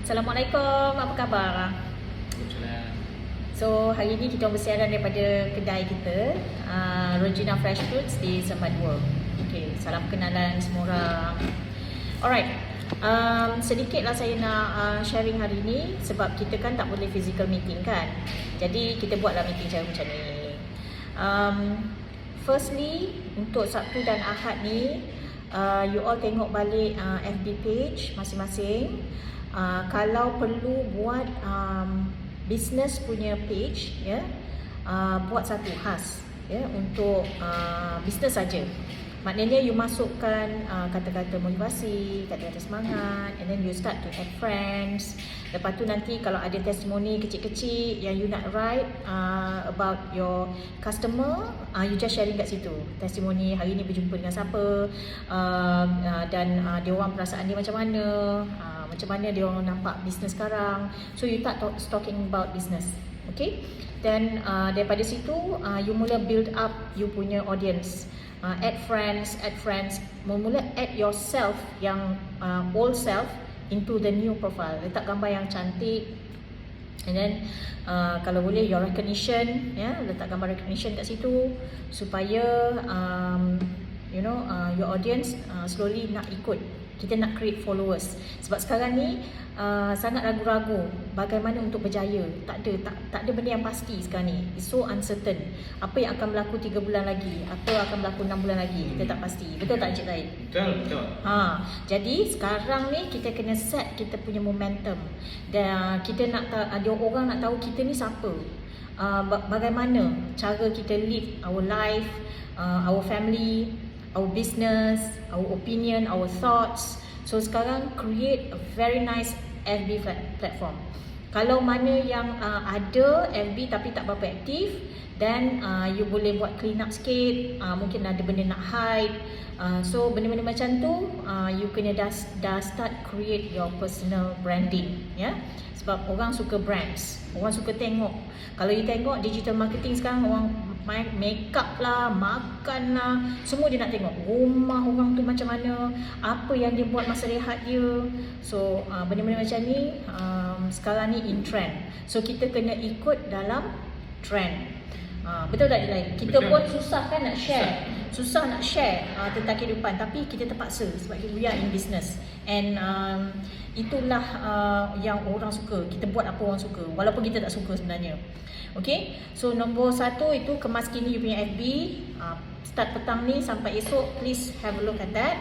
Assalamualaikum, apa khabar? So, hari ni kita bersiaran daripada kedai kita, Regina Fresh Fruits di Sempat World. Okay, salam kenalan semua orang. Alright, sedikitlah saya nak sharing hari ni sebab kita kan tak boleh physical meeting kan. Jadi, kita buatlah meeting cara macam ni. Firstly, untuk Sabtu dan Ahad ni, you all tengok balik FB page masing-masing. Kalau perlu buat business punya page, ya, buat satu khas, ya, untuk business saja. Maknanya you masukkan kata-kata motivasi, kata-kata semangat, and then you start to add friends. Lepas tu nanti kalau ada testimoni kecil-kecil yang you nak write about your customer, you just sharing kat situ. Testimoni hari ni berjumpa dengan siapa, dan dia orang perasaan dia macam mana, macam mana dia orang nampak bisnes sekarang. So you start talking about business. Okay, dan daripada situ you mula build up you punya audience. Add friends, mula add yourself yang old self into the new profile. Letak gambar yang cantik, and then kalau boleh your recognition, ya, letak gambar recognition kat situ supaya your audience slowly nak ikut. Kita nak create followers. Sebab sekarang ni sangat ragu-ragu bagaimana untuk berjaya. Tak ada benda yang pasti sekarang ni. It's so uncertain. Apa yang akan berlaku 3 bulan lagi, apa akan berlaku 6 bulan lagi, kita tak pasti. Betul tak Encik Zaid? Betul. Jadi sekarang ni kita kena set kita punya momentum. Dan kita nak ada orang nak tahu kita ni siapa. Bagaimana cara kita live our life, our family, our business, our opinion, our thoughts. So sekarang create a very nice FB platform. Kalau mana yang ada FB tapi tak berapa aktif, then you boleh buat clean up sikit, mungkin ada benda nak hide. So benda-benda macam tu you kena dah start create your personal branding, ya. Sebab orang suka brands, orang suka tengok. Kalau you tengok digital marketing sekarang, orang main makeup lah, makan lah, semua dia nak tengok. Rumah orang tu macam mana, apa yang dia buat masa rehat dia. So benda-benda macam ni sekarang ni in trend. So kita kena ikut dalam trend. Betul tak Dilai? Kita betul. Pun susah kan nak share. Susah nak share tentang kehidupan, tapi kita terpaksa sebab we are in business. And itulah yang orang suka. Kita buat apa orang suka, walaupun kita tak suka sebenarnya. Okay, so nombor 1 itu kemas kini you punya FB. Start petang ni sampai esok, please have a look at that.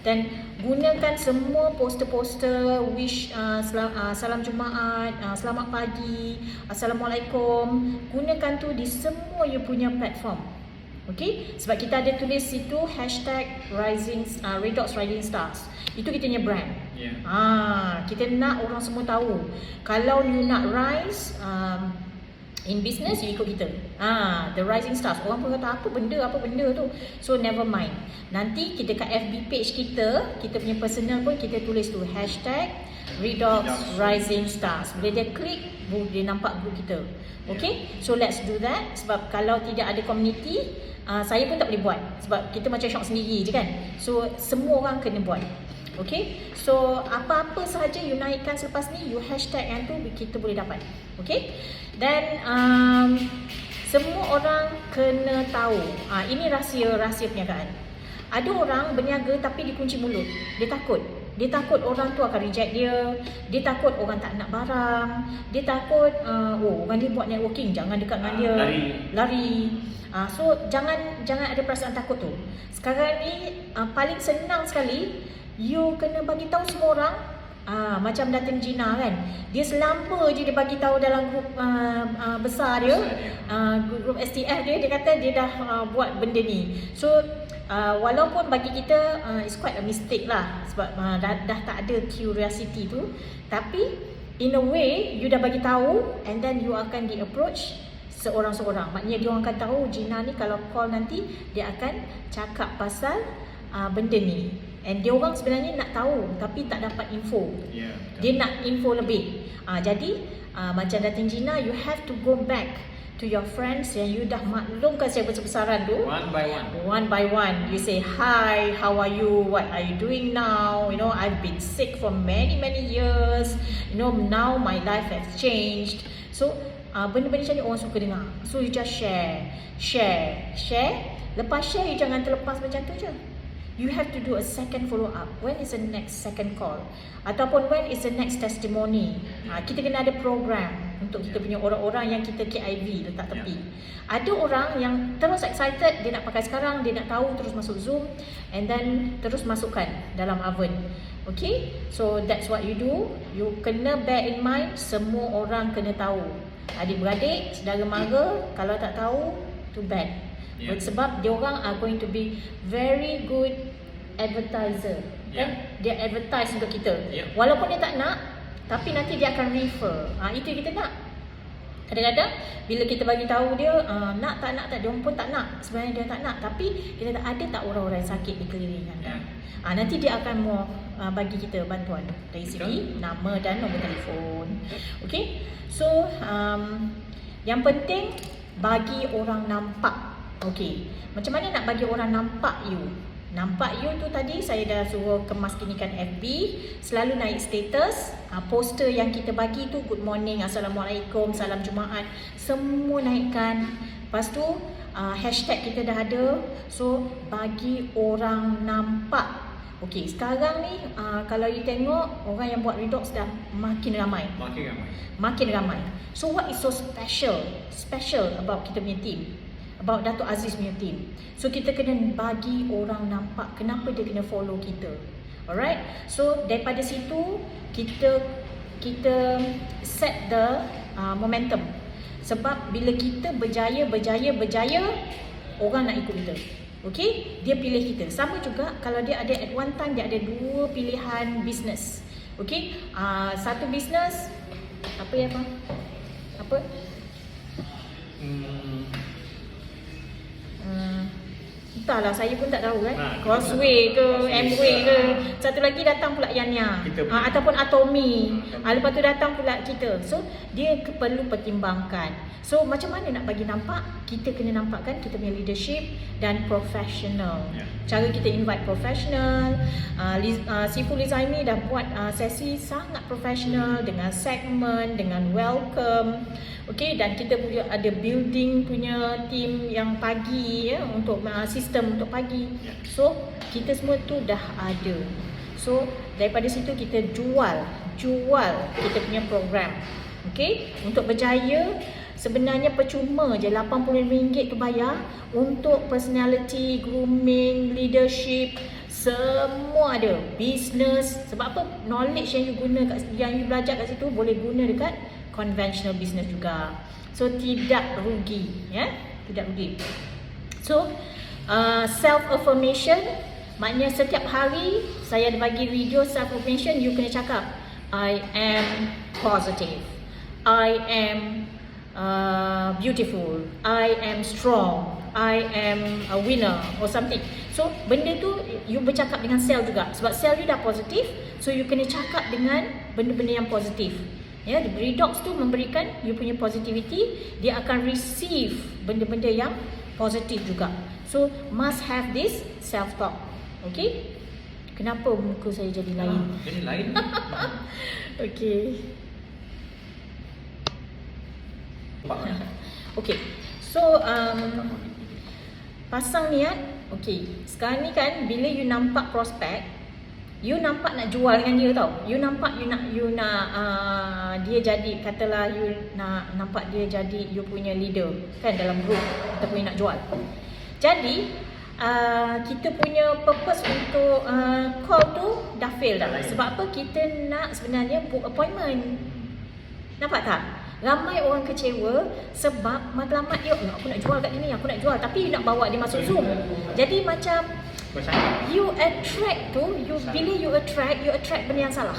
Dan gunakan semua poster-poster wish, salam Jumaat, selamat pagi, Assalamualaikum. Gunakan tu di semua you punya platform. Okay, sebab kita ada tulis situ #Redox Rising Stars. Itu kita punya brand. Kita nak orang semua tahu. Kalau you nak rise in business, you ikut kita. The Rising Stars. Orang pun kata apa benda tu. So never mind. Nanti kita kat FB page kita punya personal pun kita tulis tu #Redox Rising Stars. Bila dia klik, dia nampak group kita. Okay, so let's do that. Sebab kalau tidak ada community, saya pun tak boleh buat. Sebab kita macam syok sendiri je kan. So semua orang kena buat. Okay, so apa-apa sahaja you naikkan selepas ni, you hashtag yang tu kita boleh dapat. Okay, dan semua orang kena tahu. Ini rahsia perniagaan. Ada orang berniaga tapi dikunci mulut. Dia takut orang tu akan reject dia. Dia takut orang tak nak barang. Dia takut orang dia buat networking, jangan dekat dengan dia, lari. So jangan ada perasaan takut tu. Sekarang ni paling senang sekali, you kena bagi tahu semua orang. Macam Datin Gina kan, dia selamba je dia bagi tahu dalam grup besar dia, grup STF dia kata dia dah buat benda ni. So walaupun bagi kita it's quite a mistake lah, sebab dah tak ada curiosity tu, tapi in a way you dah bagi tahu, and then you akan di approach seorang-seorang. Maknanya dia orang akan tahu Gina ni kalau call nanti dia akan cakap pasal benda ni. And dia orang sebenarnya nak tahu tapi tak dapat info. Dia nak info lebih. Jadi macam Datin Gina, you have to go back to your friends yang you dah maklumkan saya besar-besaran tu. One by one. One by one. You say, hi, how are you? What are you doing now? You know, I've been sick for many years. You know, now my life has changed. So, benda-benda macam ni orang suka dengar. So, you just share. Lepas share, you jangan terlepas macam tu je. You have to do a second follow up. When is the next second call? Ataupun when is the next testimony? Kita kena ada program untuk kita punya orang-orang yang kita KIV letak tepi. Ada orang yang terus excited, dia nak pakai sekarang, dia nak tahu, terus masuk Zoom and then terus masukkan dalam oven. Okay? So that's what you do. You kena bear in mind, semua orang kena tahu. Adik-beradik, saudara mara, kalau tak tahu, too bad. Sebab dia orang are going to be very good advertiser. Kan? Dia advertise untuk kita. Walaupun dia tak nak, tapi nanti dia akan refer. Itu yang kita nak. Kadang-kadang bila kita bagi tahu dia nak tak, dia pun tak nak. Sebenarnya dia tak nak, tapi kita tak ada tak orang-orang yang sakit di keliling anda. Nanti dia akan mau bagi kita bantuan dari segi nama dan nombor telefon. Okay? So yang penting bagi orang nampak. Okay, macam mana nak bagi orang nampak you? Nampak you tu tadi saya dah suruh kemaskinikan FB, selalu naik status, poster yang kita bagi tu good morning, assalamualaikum, salam Jumaat, semua naikkan. Lepas tu hashtag kita dah ada, so bagi orang nampak. Okay, sekarang ni kalau you tengok orang yang buat redox dah makin ramai. Makin ramai. So what is so special about kita punya team? About Dato' Aziz punya team. So kita kena bagi orang nampak kenapa dia kena follow kita. Alright. So daripada situ kita set the momentum. Sebab bila kita berjaya, orang nak ikut kita. Okay, dia pilih kita. Sama juga kalau dia ada at one time dia ada dua pilihan business. Okay, satu business apa? Entahlah, saya pun tak tahu kan. Causeway ke, Amway ke. Satu lagi datang pula Yanya. Ataupun Atomi. Lepas tu datang pula kita. So, dia perlu pertimbangkan. So, macam mana nak bagi nampak? Kita kena nampakkan kita punya leadership dan professional. Cara kita invite professional. Sifu Lizaimi dah buat sesi sangat professional dengan segmen, dengan welcome. Okay, dan kita punya ada building punya team yang pagi untuk sistem untuk pagi. So, kita semua tu dah ada. So, daripada situ kita jual kita punya program. Okay, untuk berjaya sebenarnya percuma je RM85 tu bayar untuk personality, grooming, leadership, semua ada. Business, sebab apa? Knowledge yang you guna yang you belajar kat situ boleh guna dekat conventional business juga. So tidak rugi, tidak rugi. So self affirmation, maknanya setiap hari saya ada bagi video self affirmation, you kena cakap I am positive, I am beautiful, I am strong, I am a winner or something. So benda tu you bercakap dengan sel juga. Sebab sel you dah positif, so you kena cakap dengan benda-benda yang positif. Ya, redox tu memberikan you punya positivity, dia akan receive benda-benda yang positif juga. So must have this self talk. Okay? Kenapa muka saya jadi lain? Jadi lain. Okay. Okay. So pasang niat. Okay. Sekarang ni kan bila you nampak prospek, you nampak nak jual dengan dia tau. You nampak you nak dia jadi, katalah you nak nampak dia jadi you punya leader kan dalam group ataupun you nak jual. Jadi kita punya purpose untuk call tu dah fail dah. Sebab apa? Kita nak sebenarnya book appointment. Nampak tak? Ramai orang kecewa sebab matlamat dia, aku nak jual kat ni, aku nak jual, tapi you nak bawa dia masuk Zoom. Jadi macam you attract tu, bila you attract benda yang salah.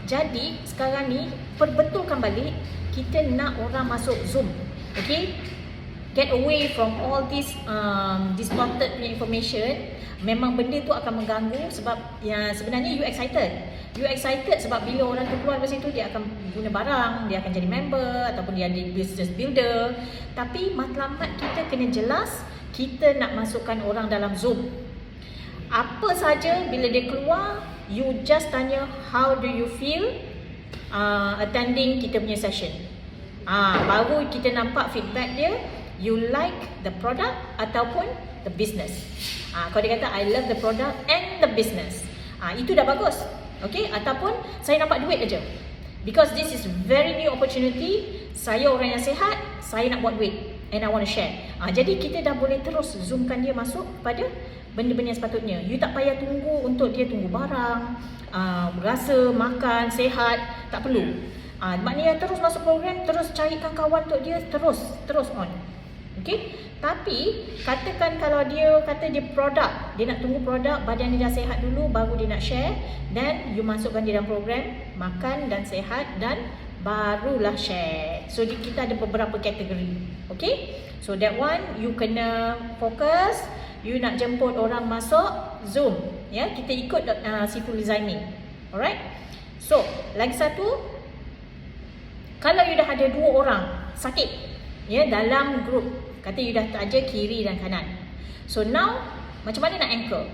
Jadi sekarang ni perbetulkan balik, kita nak orang masuk Zoom. Okay? get away from all this distorted punya information. Memang benda tu akan mengganggu sebab ya, sebenarnya you excited sebab bila orang tu keluar dari situ dia akan guna barang, dia akan jadi member ataupun dia jadi business builder. Tapi matlamat kita kena jelas, kita nak masukkan orang dalam Zoom. Apa saja bila dia keluar, you just tanya how do you feel attending kita punya session. Baru kita nampak feedback dia, you like the product ataupun the business. Kalau dia kata I love the product and the business, itu dah bagus. Okay, ataupun saya nampak duit aja. Because this is very new opportunity. Saya orang yang sihat, saya nak buat duit and I want to share. Jadi kita dah boleh terus zoomkan dia masuk pada benda-benda yang sepatutnya. You tak payah tunggu untuk dia tunggu barang, rasa, makan, sihat, tak perlu. Maknanya terus masuk program, terus carikan kawan untuk dia, terus on. Okay? Tapi katakan kalau dia kata dia produk, dia nak tunggu produk, badan dia dah sihat dulu baru dia nak share, then you masukkan dia dalam program makan dan sihat dan barulah share. So kita ada beberapa kategori. Okay? So that one you kena fokus. You nak jemput orang masuk Zoom, ya, kita ikut Siful Zaimi. Alright? So, lagi satu, kalau you dah ada 2 orang sakit, ya, dalam group, kata you dah taja kiri dan kanan. So now, macam mana nak anchor?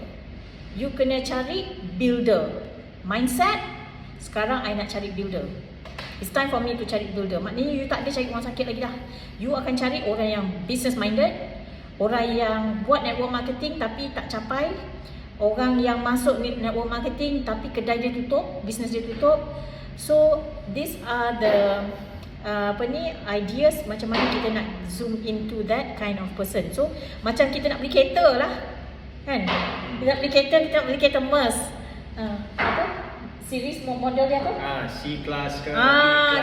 You kena cari builder. Mindset, sekarang I nak cari builder. It's time for me to cari builder. Maknanya you tak ada cari orang sakit lagi dah. You akan cari orang yang business minded, orang yang buat network marketing tapi tak capai, orang yang masuk network marketing tapi kedai dia tutup, bisnes dia tutup. So these are the ideas macam mana kita nak zoom into that kind of person. So macam kita nak beli kereta lah, kan? Kita nak beli kereta Merc. Apa? Series model dia apa? C-Class ke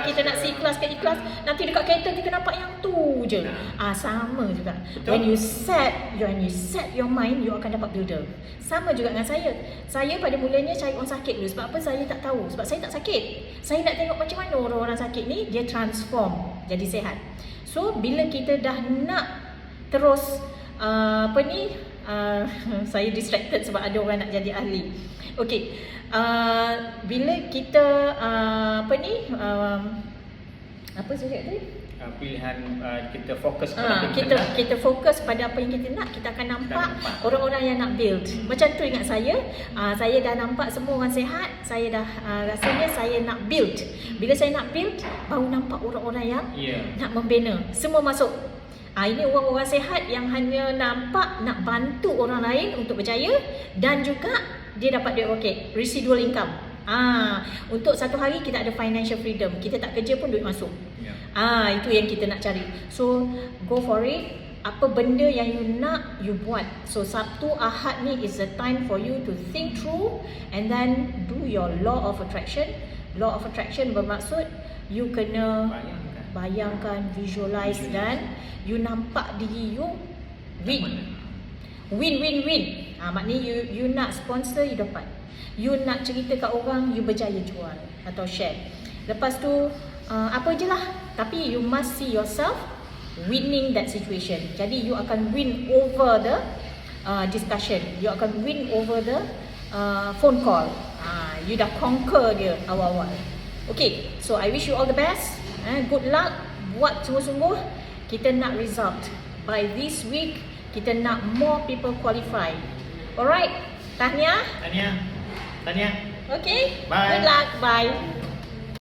kita nak C-Class ke E-Class. Nanti dekat kereta kita nampak yang tu je. Sama juga. Betul? When you set your mind, you akan dapat builder. Sama juga dengan saya. Saya pada mulanya cari orang sakit dulu. Sebab apa? Saya tak tahu. Sebab saya tak sakit. Saya nak tengok macam mana orang-orang sakit ni dia transform jadi sihat. So bila kita dah nak terus saya distracted sebab ada orang nak jadi ahli. Okay. Bila kita apa saya cakap tadi? Pilihan kita fokus kita fokus pada apa yang kita nak, kita akan nampak orang-orang yang nak build. Macam tu ingat saya dah nampak semua orang sihat, saya dah rasanya saya nak build. Bila saya nak build, baru nampak orang-orang yang nak membina. Semua masuk. Ini orang-orang sihat yang hanya nampak nak bantu orang lain untuk berjaya dan juga dia dapat duit roket, residual income. Untuk satu hari kita ada financial freedom. Kita tak kerja pun duit masuk. Itu yang kita nak cari. So go for it. Apa benda yang you nak, you buat. So Sabtu Ahad ni is the time for you to think through and then do your law of attraction. Law of attraction bermaksud you kena bayangkan, visualize dan you nampak diri you win. Maknanya you nak sponsor, you dapat. You nak cerita kat orang, you berjaya jual atau share. Lepas tu apa je lah, tapi you must see yourself winning that situation. Jadi you akan win over the discussion, you akan win over the phone call. You dah conquer dia awal-awal. Okay, so I wish you all the best. Good luck, buat sungguh-sungguh. Kita nak result by this week. Kita nak more people qualify. Alright, tahniah. Tahniah. Okay, Bye. good luck, bye.